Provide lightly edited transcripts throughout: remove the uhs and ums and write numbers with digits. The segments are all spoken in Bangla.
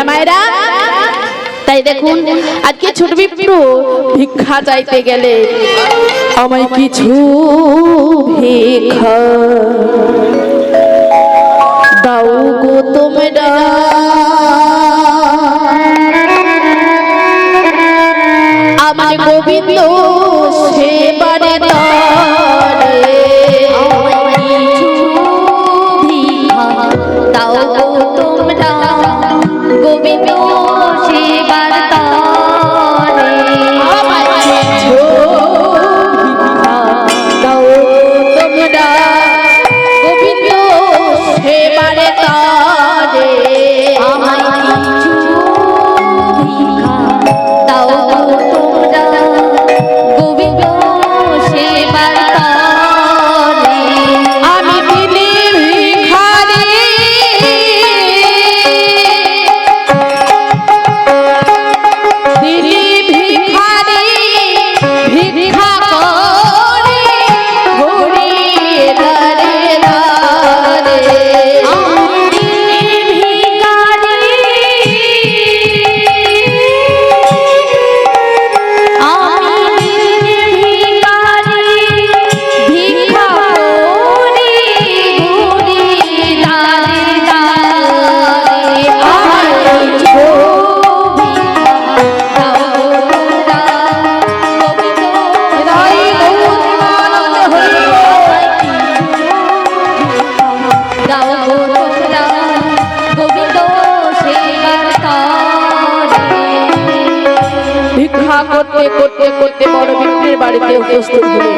মায়েরা তাই দেখুন আজকে ছোট বিপ্রু ভিক্ষা চাইতে গেলে আমায় কিছু ভিক্ষা দাও গো তোমরা আমার গোবিন্দ সেবারে তরে দাও গো তোমরা গোবিন্দ সেবার তরে দাও তোমরা গোবিন্দ সেবারে তরে আমায় কিছু ভিক্ষা দাও তোমরা গোবিন্দ সেবার তরে আমি দিলি ভিখারি দিলি ভিখারি ভিক্ষা করে ঘুরি ধারে ধারে আমি ভিখারি আমি ভিখারি ভিক্ষা করে ঘুরি ধারে ধারে আমার ছবি দাও তোমরা গোবিন্দ হৃদয় গৌরবানন্দ হরি দাও গো তোমরা গোবিন্দ সেবার তরে ভিক্ষা করতে করতে করতে বড় বিপ্রের বাড়িতে উপস্থিত হলেন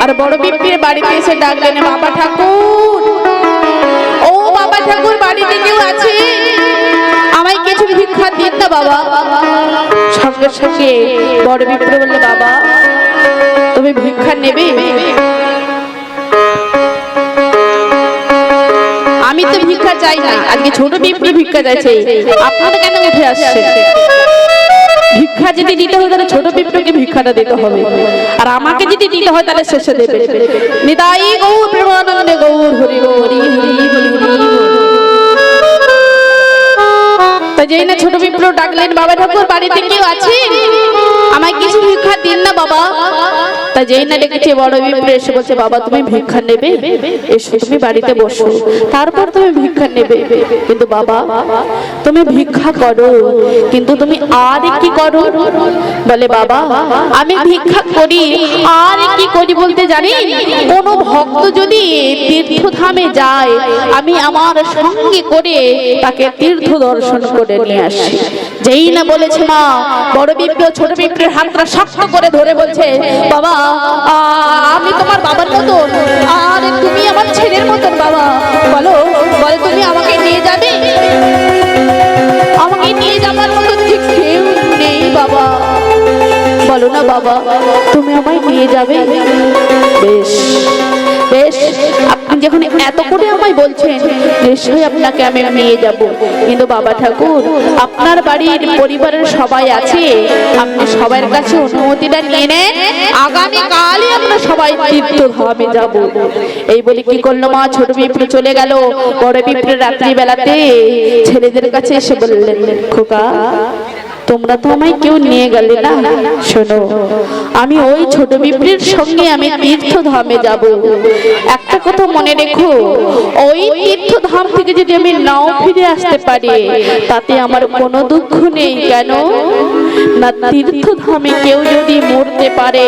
আর বড় বিপ্রের বাড়িতে এসে ডাকলেন বাবা ঠাকুর ও বাবা ঠাকুর বাড়িতে কেউ আছে আমায় কিছু ভিক্ষা দিন না বাবা সঙ্গে সঙ্গে বড় বিপ্র বললে বাবা তুমি ভিক্ষা নেবে আমি তো ভিক্ষা চাই না আজকে ছোট বিপ্র ভিক্ষা চাইছে আপনারা কেন উঠে আসছেন ভিক্ষা যদি দিতে হয় তাহলে ছোট বিপ্রকে ভিক্ষাটা দিতে হবে আর আমাকে যদি দিতে হয় তাহলে শেষে দেবে নিতাই গৌর প্রেমানন্দে গৌর হরি হরি হরি হরি হরি তো যেই না ছোট বিপ্র ডাকলেন বাবা ঠাকুর বাড়িতে কেউ আছে আমায় কিছু ভিক্ষা দিন না বাবা তা যেই না ডেকেছে বড় বিপ্র এসে বলছে বাবা তুমি ভিক্ষা নেবে এসো তুমি বাড়িতে বসো তারপর তুমি ভিক্ষা নেবে কিন্তু বাবা তুমি ভিক্ষা করো কিন্তু তুমি আর কি করো বলে বাবা আমি ভিক্ষা করি আর কি করি বলতে জানি কোন ভক্ত যদি তীর্থধামে যায় আমি আমার সঙ্গে করে তাকে তীর্থ দর্শন করে নিয়ে আসি যেই না বলেছে মা বড় বিপ্র ছোট বিপ্রের হাতটা শক্ত করে ধরে বলছে বাবা আমি তোমার বাবার মতন আর তুমি আমার ছেলের মতন বাবা বলো বলে তুমি আমাকে নিয়ে যাবে আমাকে নিয়ে যাবার মতো ঠিক কেউ নেই বাবা বলো না বাবা তুমি আমায় নিয়ে যাবে বেশ বেশ আপনি যখন এত করে আমায় বলছেন নিশ্চয়ই আপনাকে আমি নিয়ে যাব কিন্তু বাবা ঠাকুর আপনার বাড়ির পরিবারের সবাই আছে আপনি সবার কাছে অনুমতিটা নিয়ে নেন আগামী কালই আমরা সবাই তীর্থধামে যাব এই বলে কি করলো মা ছোট বিপ্র চলে গেল বড় বিপ্র রাত্রি বেলাতে ছেলেদের কাছে এসে বললেন খোকা তোমরা তো আমায় কেউ নিয়ে গেলে না শোনো আমি ওই ছোট বিপ্রের সঙ্গে আমি তীর্থধামে যাব একটা কথা মনে রেখো ওই তীর্থধাম থেকে যদি আমি নাও ফিরে আসতে পারি তাতে আমার কোনো দুঃখ নেই কেন না তীর্থধামে কেউ যদি মরতে পারে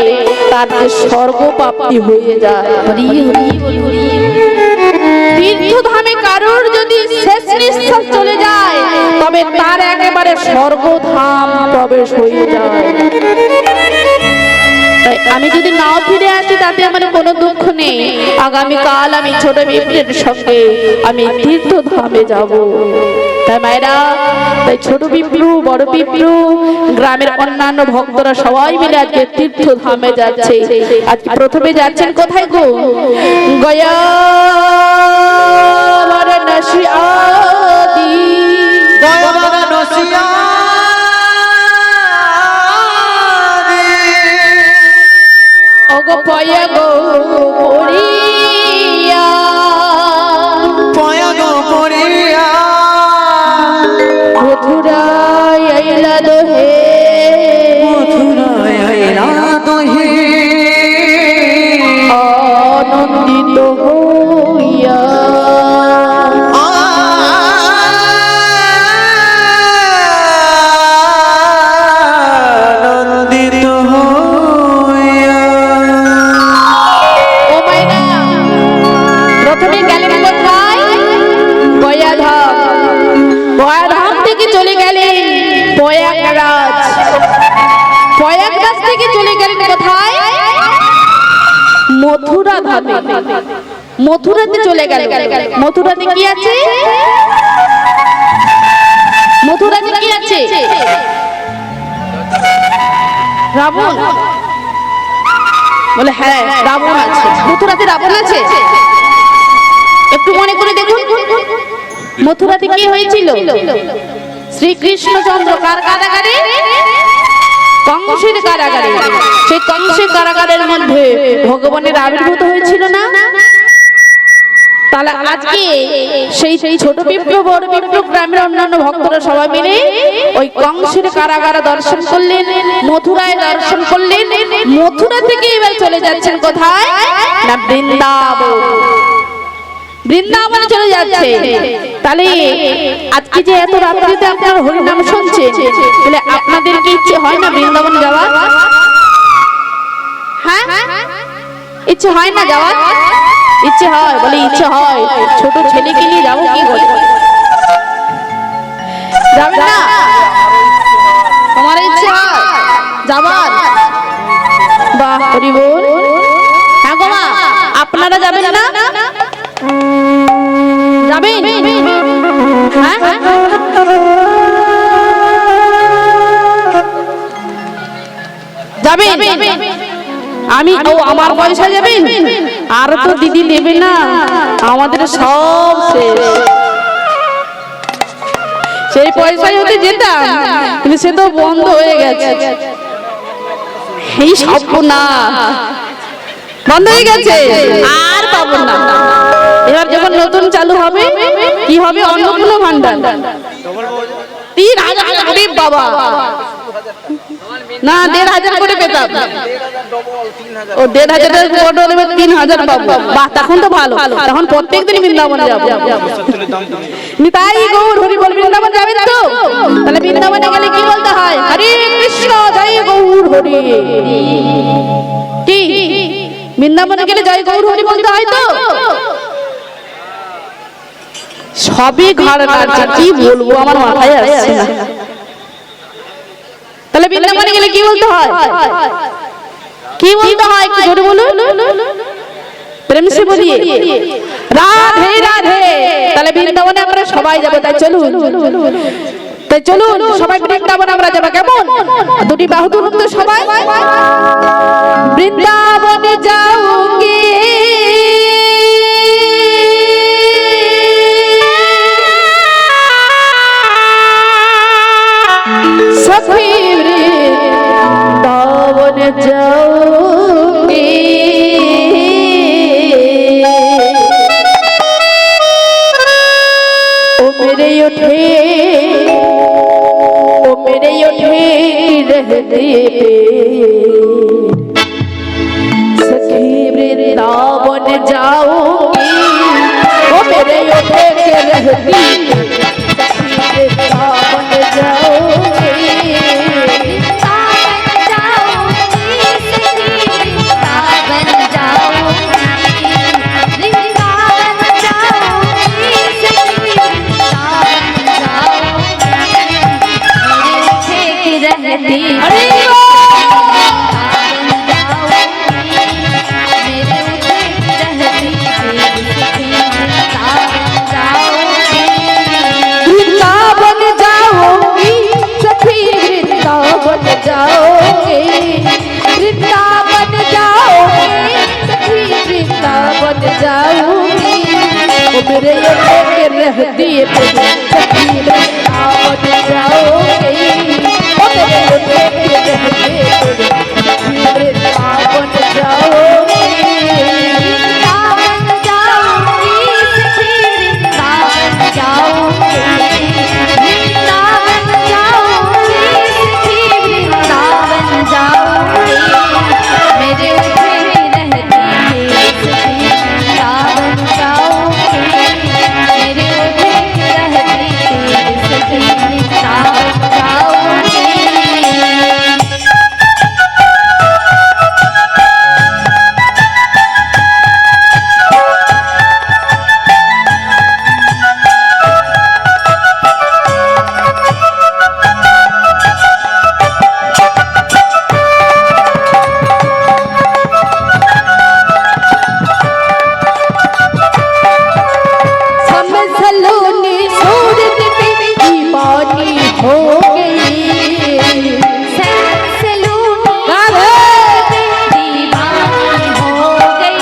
তার যে স্বর্গ প্রাপ্তি হয়ে যায় তীর্থধামে কারোর যদি শেষ নিঃশ্বাস চলে যায় তবে তার একেবারে স্বর্গধাম প্রবেশ হয়ে যায় তাই আমি যদি নাও ফিরে আসি তাতে আমার কোনো দুঃখ নেই আগামী কাল আমি ছোট বিপ্রের সঙ্গে আমি তীর্থধামে যাব তাই মায়েরা তাই ছোট বিপ্রু বড় বিপ্রু গ্রামের অন্যান্য ভক্তরা সবাই মিলে আজকে তীর্থধামে যাচ্ছে আজকে প্রথমে যাচ্ছেন কোথায় গো গয়া বারাণসী আদি গয়া বারাণসী ওগো পয়া গো পড়িয়া আনন্দিত হইয়া আনন্দিত হইয়া ও মাইনা প্রথমে গেলেন কোথায়? গয়াধাম। গয়াধাম থেকে চলে গেলেন প্রয়াগরাজ। প্রয়াগরাজ থেকে চলে গেলেন কোথায়? মথুরা ধামে। মথুরাতে চলে গেলেন। মথুরাতে কি আছে? মথুরাতে কি আছে? রাবণ। বলে হ্যাঁ রাবণ আছে। মথুরাতে রাবণ আছে? একটু মনে করে দেখুন মথুরাতে কি হয়েছিল? শ্রীকৃষ্ণচন্দ্র কার কারাগারে? কংসের কারাগারে। সেই কংসের কারাগারের মধ্যে ভগবানের আবির্ভূত হয়েছিল না? তাহলে আজকে সেই ছোট বিপ্লব বড় বিপ্লব গ্রামের অন্যান্য ভক্তরা সবাই মিলে ওই কংসের কারাগারে দর্শন করলেন, মথুরায় দর্শন করলেন। মথুরা থেকে এবার চলে যাচ্ছেন কোথায়? না বৃন্দাবন। বৃন্দাবনে চলে যাচ্ছে। তাহলে আজকে যে এত রাত্রিতে আপনার হরিনাম শুনছে, তাহলে আপনাদের কি ইচ্ছে হয় না বৃন্দাবন যাওয়ার? হ্যাঁ ইচ্ছে হয় না যাওয়ার? ইচ্ছে হয়? বলে ইচ্ছে হয়। ছোট ছেলেকে নিয়ে যাবো কি করে? যাবে না? তোমার ইচ্ছে হয় যাবার? বাহ হরি বল। হ্যাঁ গো মা আপনারা যাবেন না? যাবেন? হ্যাঁ যাবেন? আমি ও আমার পয়সা যাবেন? আর তো দিদি নেবে না, আমাদের সব শেষ। সেই পয়সায় হতে যেতাম কিন্তু সে তো বন্ধ হয়ে গেছে। এই সব না বন্ধ হয়ে গেছে, আর পাবো না। এবার যখন নতুন চালু হবে কি হবে? অন্নপূর্ণা ভান্ডার 3000 বাবা না 1500 করে পেতাম। ও 1500 3000 পাবো। বাহ তখন তো ভালো, তখন প্রত্যেকদিন বৃন্দাবনে যাবো। নিতাই গৌর হরি বল। বৃন্দাবন যাবেন তো? তাহলে বৃন্দাবনে গেলে কি বলতে হয়? হরে কৃষ্ণ জয় গৌর হরি। কি বৃন্দাবনে গেলে জয় গৌর হরি বলতে হয় তো? সবই ঘর নাড়ছে, কি বলবো আমার মাথায় আসছে না। তাহলে বৃন্দাবনে গেলে কি বলতে হয়? কি বলতে হয় একটু জোরে বলুন, প্রেম সে বলিয়ে রাধে রাধে। তাহলে বৃন্দাবনে আমরা সবাই যাবো, তাই চলুন। তাই চলুন সবাই বৃন্দাবন আমরা যাবো। কেমন? দুটি বাহু তুলুন তো সবাই। বৃন্দাবনে যাওগে সখী বৃন্দাবন যাওগে ओ मेरे उठे रहते सखी वृंदावन जाऊंगी। ओ मेरे उठे रहती वृंदावन जाऊंगी। मेरे ये रहती है सखी वृंदावन जाओगे। ओ मेरे ये रहती है सखी वृंदावन जाओगे। वृंदावन जाओगी सखी वृंदावन जाओगे। वृंदावन जाओगी सखी वृंदावन जाओगे। मेरे रहती है सखी हो गई सैलूनी दीवानी हो गई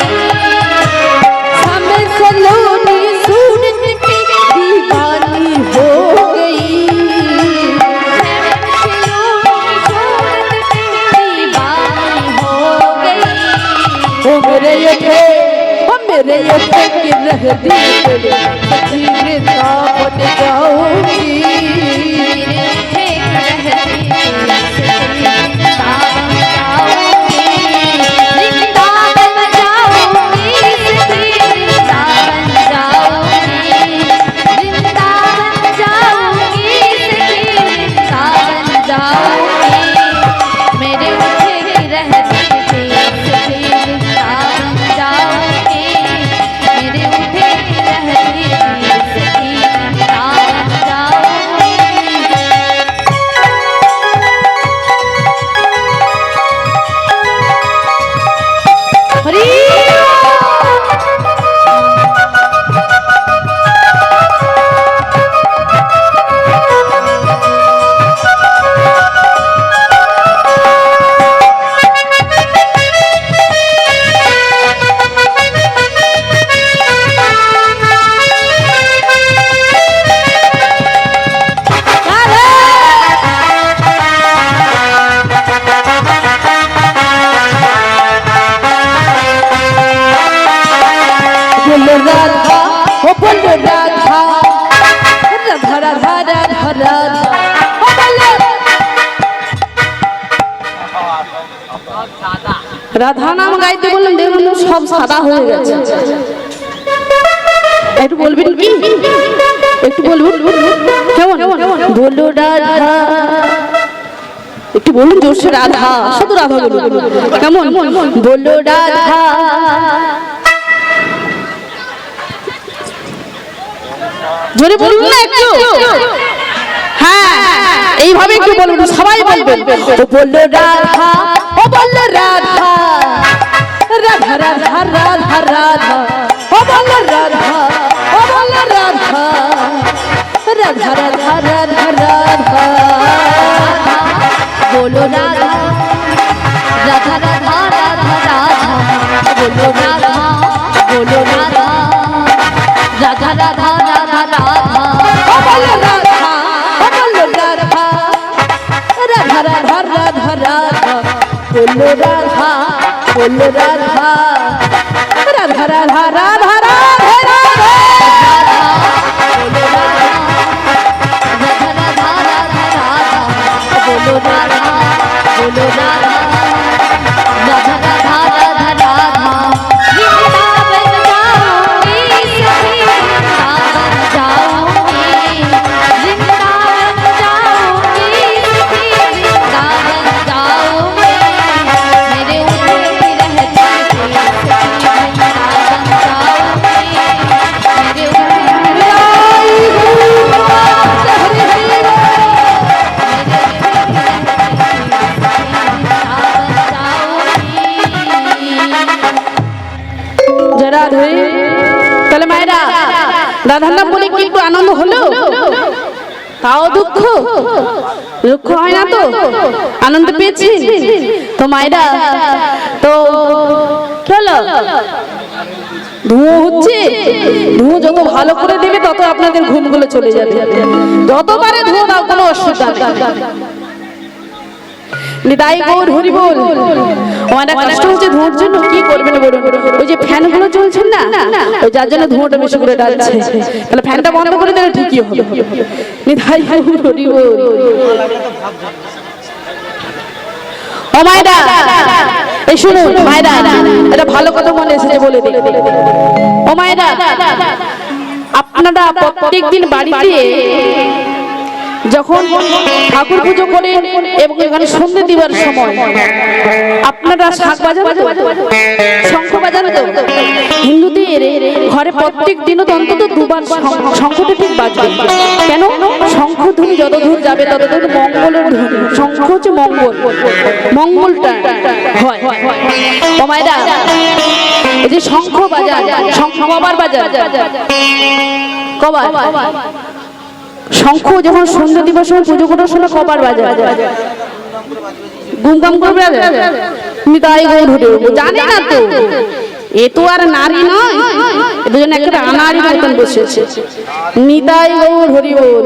सैलूनी सूरत की दीवानी हो गई ओ मेरे ये की रह दी सखी में तापत जाऊंगी राधा हो बोलो राधा राधा राधा राधा राधा हो बोलो রাধা নাম গাইতে বললাম দেখুন সব সাদা হয়ে গেছে একটু বলবেন কি একটু বলবেন কেমন বলো রাধা একটু বলুন জোরসে রাধা শুধু রাধা বলুন কেমন বলো রাধা জোরে বলুন না একটু হ্যাঁ এইভাবে একটু বলুন সবাই বলবেন ও বললো রাধা ও বললো রাধা রাধা রাধা রাধা রাধা ও বললো রাধা ও বললো রাধা রাধা রাধা রাধা রাধা बोलो राधा राधा राधा राधा राधा बोलो राधा बोलो राधा राधा राधा राधा राधा ओ बोलो राधा ओ बोलो राधा राधा राधा राधा राधा बोलो राधा बोलो राधा राधा राधा राधा राधे राधे बोलो राधा राधा राधा राधा राधा बोलो राधा बोलो राधा राधा राधा राधा राधा वृंदावन जाऊंगी सखी वृंदावन जाऊंगी वृंदावन जाऊंगी सखी वृंदावन जाऊंगी मेरे ऊपर रहती थी सखी वृंदावन जाऊंगी मेरे রাধে তাহলে মায়েরা রাধার নাম বলে কি একটু আনন্দ হলো তাও দুঃখ দুঃখ হয় না তো আনন্দ পেয়েছি তো মায়েরা তো চলো ধুয়ো হচ্ছে ধুয়ো যত ভালো করে দেবে তত আপনাদের ঘুমগুলো চলে যাবে যতবারে ধুয়ো দাও কোনো অসুবিধা নেই নিতাই গৌর হরি বল আমাদের কষ্ট হচ্ছে ধোঁয়ার জন্য কি করবেন বলুন ওই যে ফ্যান গুলো চলছে না ওই যার জন্য ধোঁয়াটা বেশি করে ডালছে তাহলে ফ্যানটা বন্ধ করে দিলে ঠিকই হবে নিতাই গৌর হরি বল ও মায়েরা এই শুনুন মায়েরা এটা ভালো কথা মনে এসেছে বলে দিই ও মায়েরা আপনারা প্রত্যেকদিন বাড়িতে যখন ঠাকুর পুজো করেন এবং এখানে সন্ধ্যে দিবার সময় আপনারা শাক বাজান শঙ্খ বাজান হিন্দুদের ঘরে প্রত্যেক দিনও অন্তত দুবার শঙ্খটা ঠিক বাজবে কেন শঙ্খ ধ্বনি যত দূর যাবে তত দূর মঙ্গলের ধ্বনি শঙ্খ হচ্ছে মঙ্গলটা হয় ও মায়েরা এই যে শঙ্খ বাজান শঙ্খ কবার বাজান কবার শঙ্খ যখন সন্ধ্যা দিবার সময় পুজো করার সময় কবার বাজে? গুমগাম করবে নিতাই গৌর হরিবোল। জানে না তো, এ তো আর নারী নয়, দুজন একটা আনাড়ি মতন বসেছে। নিতাই গৌর হরিবোল।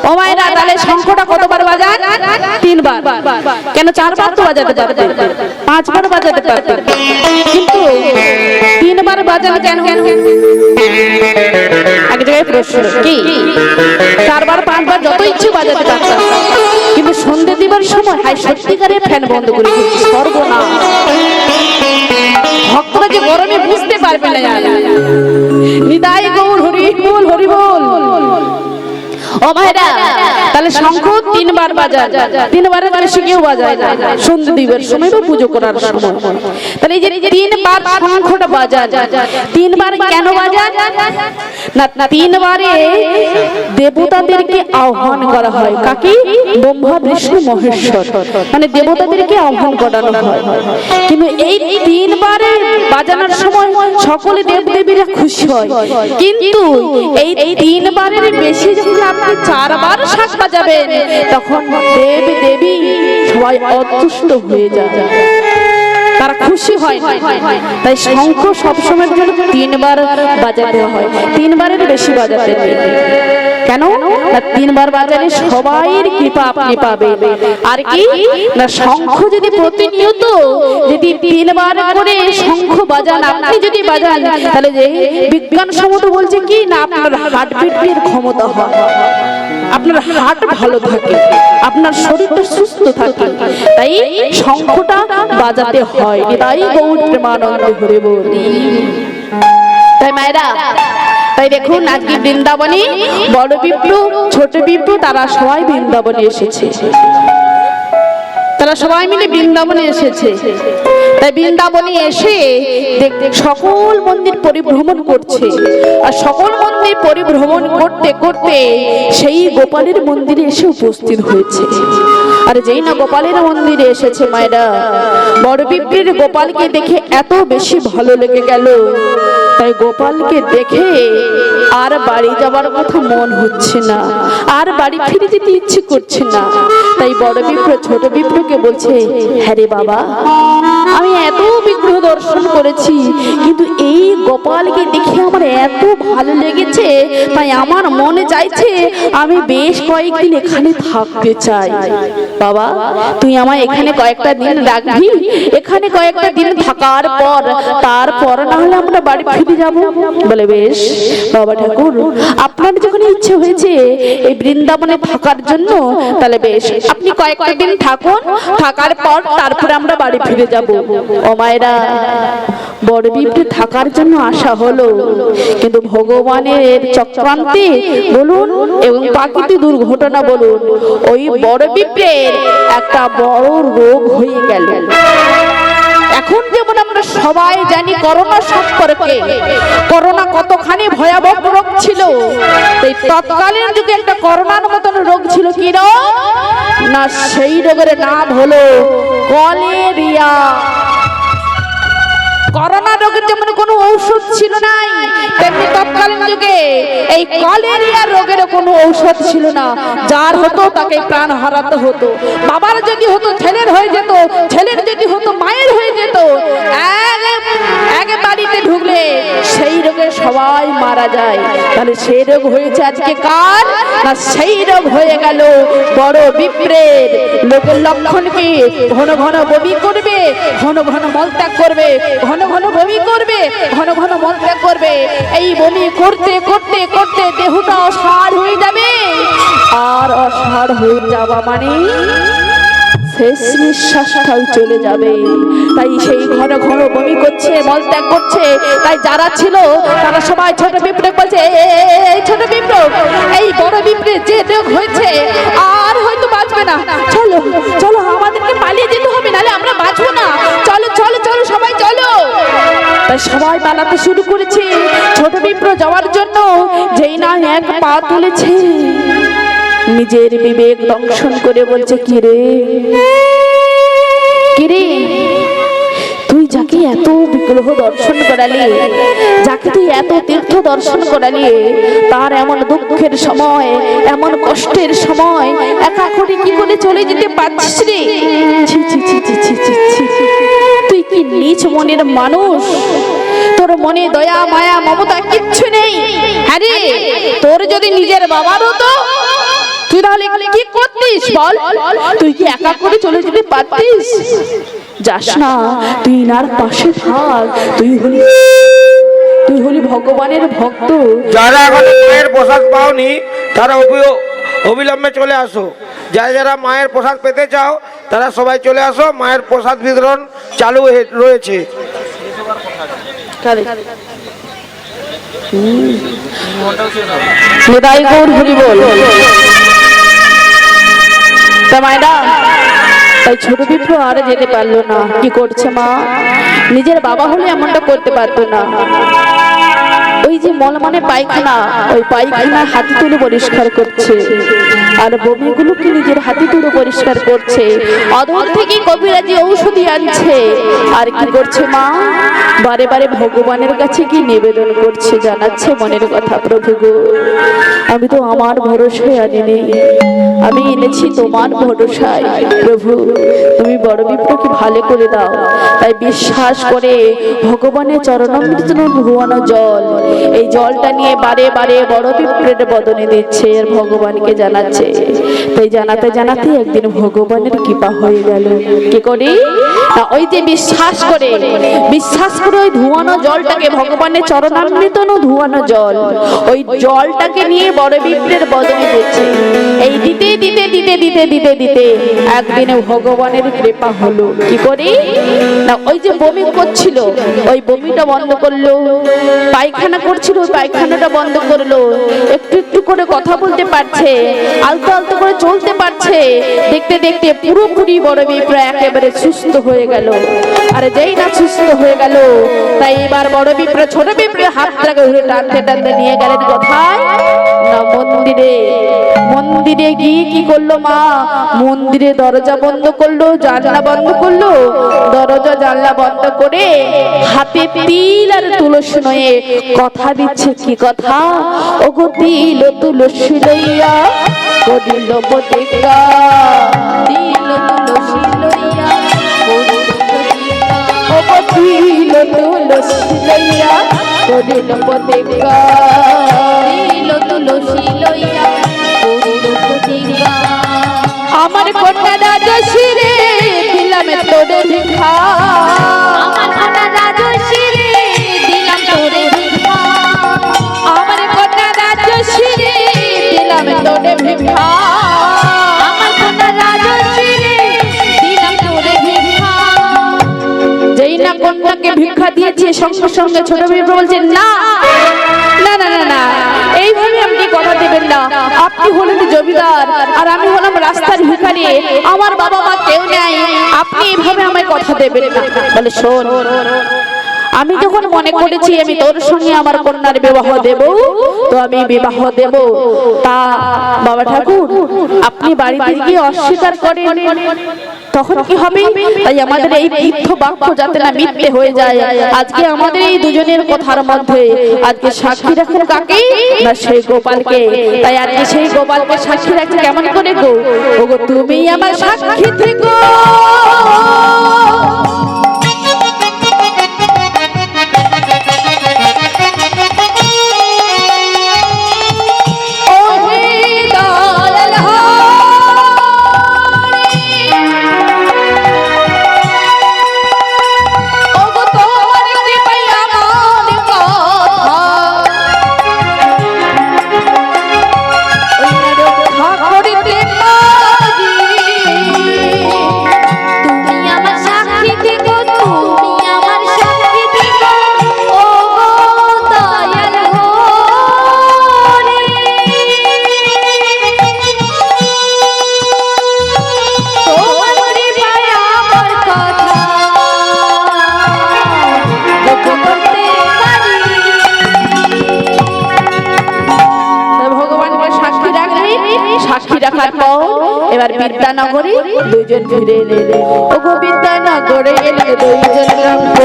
ও মায়েরা, তাহলে শঙ্খটা কতবার বাজায়? 3 বার। কেন 4 বার তো বাজাতে পারতে, 5 বার বাজাতে পারতে, কিন্তু 3 বার বাজানো কেন? এক জায়গায় প্রশ্ন কি, 4 বার 5 বার যত ইচ্ছে বাজাতে পারতাম, কিন্তু সন্ধ্যে দিবার সময় হাই সত্যিকারের ফ্যান বন্ধ করে দিচ্ছি। সর্বনাশ, ভক্তরা যে গরমে বুঝতে পারবে না। নিতাই গৌর হরিবোল হরিবোল। ও ভাইরা, তাহলে শঙ্খ 3 বার বাজায়, 3 বারের বেশি কেউ বাজায় না সন্ধ্যে দিবার সময় বা পুজো করার সময়। তাহলে এই যে 3 বার শঙ্খটা বাজায়, 3 বার কেন বাজায় না? 3 বারে দেবতাদেরকে আহ্বান করা হয়। কাকে? ব্রহ্মা বিষ্ণু মহেশ্বর, মানে দেবতাদেরকে আহ্বান করানো হয়। কিন্তু এই 3 বারে বাজানোর সময় সকলে দেবদেবীরা খুশি হয়, কিন্তু এই 3 বারের বেশি যখন আপনি 4 বার শাঁখ বাজাবেন, তখন দেব দেবী সবাই অতুষ্ট হয়ে যায়, তারা খুশি হয়। তাই শঙ্খ সবসময়ের জন্য 3 বার বাজাতে হয়, 3 বারের বেশি বাজাতে নেই। কেন না? 3 বার বাজালে সবাইয়ের কৃপা আপনি পাবেন। আর কি না, শঙ্খ যদি প্রতিনিয়ত যদি 3 বার করে শঙ্খ বাজান, আপনি যদি বাজান, তাহলে যে বিজ্ঞানসম্মত বলছে কি না, আপনার হার্টবিটের ক্ষমতা হয়, আপনার হার্ট ভালো থাকে, আপনার শরীরটা সুস্থ থাকে। তাই শঙ্খটা বাজাতে হয়। তাই গৌর প্রেমানন্দ হরিবোল। তাই মায়েরা, তাই দেখুন আজকে বৃন্দাবনে বড় বিপ্লু ছোট বিপ্লু তারা সবাই বৃন্দাবনে এসেছে, তারা সবাই মিলে বৃন্দাবনে এসেছে। তাই বৃন্দাবনে এসে সকল মন্দির পরিভ্রমণ করছে, আর সকল মন্দির পরিভ্রমণ করতে করতে সেই গোপালের মন্দিরে এসে উপস্থিত হয়েছে। আর যেই না গোপালের মন্দিরে এসেছে মায়েরা, বড় বিপ্লুর গোপালকে দেখে এত বেশি ভালো লেগে গেল, তাই গোপালকে দেখে আর বাড়ি যাবার কথা মন হচ্ছে না, আর বাড়ি ফিরে যেতে ইচ্ছে করছে না। তাই বড় বিপ্লু ছোট বিপ্লুকে বলছে, হ্যাঁ রে বাবা, আমি এত বিগ্রহ দর্শন করেছি, কিন্তু এই গোপালকে দেখে আমার এত ভালো লেগেছে, তাই আমার মনে চাইছে আমি বেশ কয়েকদিন এখানে থাকতে চাই। বাবা, তুই আমায় এখানে কয়েকটা দিন রাখবি? এখানে কয়েকটা দিন থাকার পর তারপর না হলে আমরা বাড়ি ফিরে যাব। বলে বেশ বাবা ঠাকুর, আপনার যখন ইচ্ছে হয়েছে এই বৃন্দাবনে থাকার জন্য, তাহলে বেশ আপনি কয়েকটা দিন থাকুন, থাকার পর তারপরে আমরা বাড়ি ফিরে যাব। ও মায়েরা, বড় বিপ্লু থাকার জন্য আসা হলো, কিন্তু ভগবানের চক্রান্তে বলুন এবং প্রাকৃতিক দুর্ঘটনা বলুন, ওই বড় বিপ্লুর একটা বড় রোগ হয়ে গেল। এখন যেমন আমরা সবাই জানি করোনা সম্পর্কে, করোনা কতখানি ভয়াবহ রোগ ছিল, এই তৎকালীন যুগে একটা করোনার মতন রোগ ছিল। কি রোগ না? সেই রোগের নাম হলো কলেরিয়া। করোনা রোগের যেমন কোনো ঔষধ ছিল না, তেমনি তৎকালীন যুগে এই কলেরিয়া রোগের কোনো ঔষধ ছিল না। যার হতো তাকে প্রাণ হারাতে হতো। বাবার যদি হতো ছেলের হয়ে যেত, ছেলের যদি হতো মায়ের হয়ে যেত। এক বাড়িতে ঢুকলে সেই রোগে সবাই মারা যায়। তাহলে সেই রোগ হয়েছে আজকে কার না? সেই রোগ হয়ে গেল বড় বিপ্রের। লোকের লক্ষণ কি? ঘন ঘন বমি করবে, ঘন ঘন মলত্যাগ করবে, ঘন ঘন বমি করবে, ঘন ঘন মলত্যাগ করবে। এই বমি করতে করতে করতে দেহটা অসাড় হয়ে যাবে, আর অসাড় হয়ে যাওয়া মানে শেষ নিঃশ্বাসটাও চলে যাবে। তাই সেই ঘন ঘন বমি করছে, মলত্যাগ করছে। তাই যারা ছিল তারা সবাই ছোট বিপ্লব বলছে, এই ছোট বিপ্লব, এই বড় বিপ্লব যে রোগ হয়েছে আর হয়তো বাঁচবে না, চলো চলো আমাদেরকে পালিয়ে যেতে হবে, নাহলে আমরা বাঁচবো না, চলো চলো চলো সবাই চলো। তাই সবাই পালাতে শুরু করেছে ছোট বিপ্লব যাওয়ার জন্য। যেই না এক পা তুলেছে, নিজের বিবেক দংশন করে বলছে, কিরে কিরে, তুই যাকে এত বিগ্রহ দর্শন করালি, যাকে তুই এত তীর্থ দর্শন করালি, তার এমন দুঃখের সময়, এমন কষ্টের সময় একা করে কি করে চলে যেতে পারছিস রে? ছি ছি ছি ছি ছি ছি ছি। তুই কি নিচ মনের মানুষ? তোর মনে দয়া মায়া মমতা কিচ্ছু নেই। হ্যাঁ রে, তোর যদি নিজের বাবার হতো তুই তাহলে কি করতিস বল? তুই কি একা করে চলে যেতে পারতিস? যাস না, তুই নার পাশে থাক। তুই হলি ভগবানের ভক্ত। যারা এখন মায়ের প্রসাদ পাওনি তারা অবিলম্বে চলে আসো। যারা যারা মায়ের প্রসাদ পেতে চাও তারা সবাই চলে আসো। মায়ের প্রসাদ বিতরণ চালু রয়েছে। নিতাই গৌর হরি বল। তা মায়েরা, তাই ছোট বিপ্র আর যেতে পারলো না। কি করছে মা? নিজের বাবা হলে এমনটা করতে পারতো না। ওই যে মল মানে পায়খানা, ওই পায়খানা হাতে তুলে পরিষ্কার করছে, আর বমিগুলোকে নিজের হাতে তুলে পরিষ্কার করছে। অদূর থেকে কবিরাজি ঔষধি আনছে। আর কি করছে মা? বারে বারে ভগবানের কাছে কি নিবেদন করছে, জানাচ্ছে মনের কথা। প্রভু গো, আমি তো আমার ভরসায় আনিনি, আমি এনেছি তোমার ভরসায়। প্রভু, তুমি বড় বিপ্রকে ভালো করে দাও। তাই বিশ্বাস করে ভগবানের চরণামৃত ধোয়ানো জল, এই জলটা নিয়ে বারে বারে বড় বিপ্রের বদনে দিচ্ছে, আর ভগবানকে জানাচ্ছে। তাই জানাতে জানাতে একদিন ভগবানের কৃপা হয়ে গেল। কি করি না, ওই যে বিশ্বাস করে ওই ধোয়ানো জলটাকে, ভগবানের চরণামৃত ধোয়ানো জল, ওই জলটাকে নিয়ে বড় বিপ্রের বদনে দিচ্ছে। এই দিতে দিতে দিতে দিতে দিতে দিতে একদিনে ভগবানের কৃপা হলো। কি করি না, ওই যে বমি করছিল ওই বমিটা বন্ধ করলো, পায়খানা করছিল ওই পায়খানাটা বন্ধ করলো, একটু একটু করে কথা বলতে পারছে, আলতো আলতো করে চলতে পারছে। দেখতে দেখতে পুরোপুরি বড় বিপ্রা একেবারে সুস্থ হয়ে গেল। আর যেই না সুস্থ হয়ে গেল, তাই এবার বড় বিপ্রা ছোট বিপ্রা হাতটাকে ধরে টানতে টানতে নিয়ে গেলেন কোথায় না মন্দিরে। মন্দিরে গিয়ে কি করলো মা? মন্দিরে দরজা বন্ধ করলো, জানলা বন্ধ করলো। দরজা জানলা বন্ধ করে হাতে তিল আর তুলসী নয়ে কথা দিচ্ছে। কি কথা? ওগো তিল তুলসী লইয়া করিল প্রতিজ্ঞা, দিল তুলসী লইয়া করিল প্রতিজ্ঞা, ওগো তিল তুলসী লইয়া করিল প্রতিজ্ঞা, দিল তুলসী লইয়া করিল প্রতিজ্ঞা। আমার কন্যা রাজশ্রী রে দিলাম তোরে ভিক্ষা, আমার কন্যা রাজশ্রী রে দিলাম তোরে ভিক্ষা, আমার কন্যা রাজশ্রী রে দিলাম তোরে ভিক্ষা, আমার কন্যা রাজশ্রী রে দিলাম তোরে ভিক্ষা। যেই না কন্যাকে ভিক্ষা দিয়েছে সঙ্গে সঙ্গে ছোট বিপ্র বলছে না না না না না, এইভাবে আপনি কথা দেবেন না। আপনি হলেন জমিদার আর আমি হলাম রাস্তার ভিখারি, আমার বাবা মা কেউ নেই, আপনি এইভাবে আমায় কথা দেবেন না। বলে শোন, আমি যখন মনে করেছি আমি তোর সঙ্গে আমার কন্যার বিবাহ দেব, তো আমি বিবাহ দেব। তা বাবা ঠাকুর আপনি বাড়িতে গিয়ে অস্বীকার করেন, তখন কি হবে? তাই আমাদের এই তীর্থ বাক্য যাতে না মিথ্যে হয়ে যায়, আজকে আমাদের এই দুজনের কথার মধ্যে আজকে সাক্ষী রাখুন কাকে না সেই গোপালকে। তাই আজকে সেই গোপালকে সাক্ষী রাখছে কেমন করে গো? ওগো তুমি আমার সাক্ষী থেকো। তুমি আমার পর এবার বিদ্যানগরে দুইজন ফিরে এলেন। ওগো বিদ্যানগরে এলেন দুইজন ব্রাহ্মণ।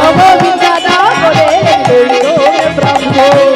ওগো বিদ্যানগরে এলেন দুইজন ব্রাহ্মণ।